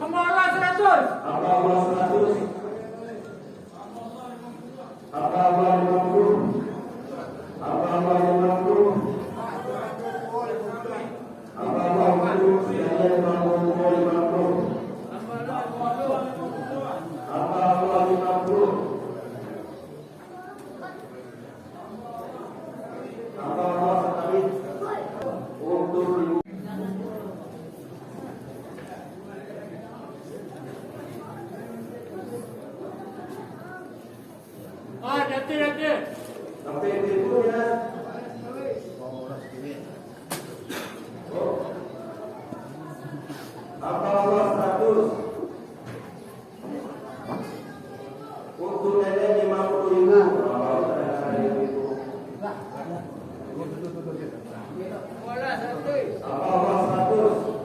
Hamba Allah 100. Hamba Allah 100. Hamba Allah 50. Hamba Allah 50. Hamba Allah 50. Saya 50. Hamba Allah 50. Hamba Allah sekali. Untuk Nanti. sampai itu ya. Hamba Allah 100. Untuk nenek 50.000. Hamba Allah 100.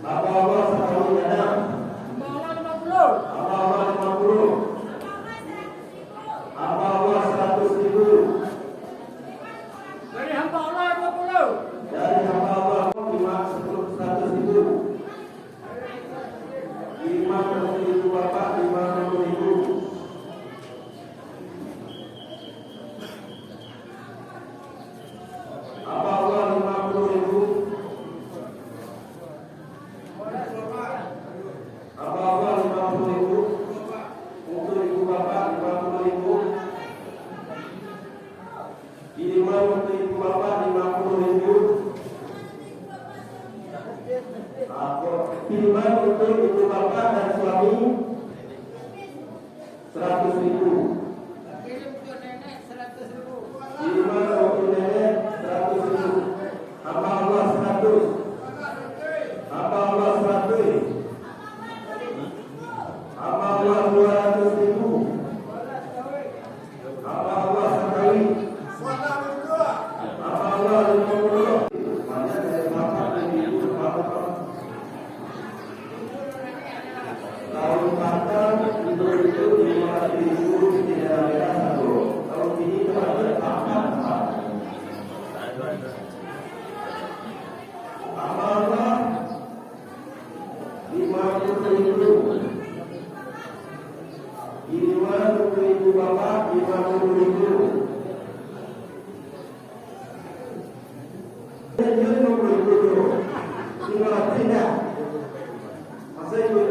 Hamba Allah sekali enam. Hamba Allah 50. Hamba Allah 50. Hamba Allah 100.000. Dari hamba Allah 20. Dari hamba Allah 100.000. 50.000 Bapak, 50.000. Hamba Allah 50.000. Hamba Allah 50.000. Untuk ibu bapak 50.000. Kiriman untuk ibu bapak 50.000. Kiriman untuk ibu bapak dan suami 100.000. Kiriman untuk nenek 100.000. Hamba Allah 100. Hamba Allah 100. Hamba Allah 200.000. Hamba Allah sekali. Hamba Allah 50. Mana dari bapak dan ibu bapak. Tahun kata itu 500.000 tidak ada satu. Tahun ini itu ada tambahan. Hamba Allah 50.000. Kiriman untuk ibu bapak 50.000. Jadi 50.000 dulu. Tinggal tidak. Masa ibu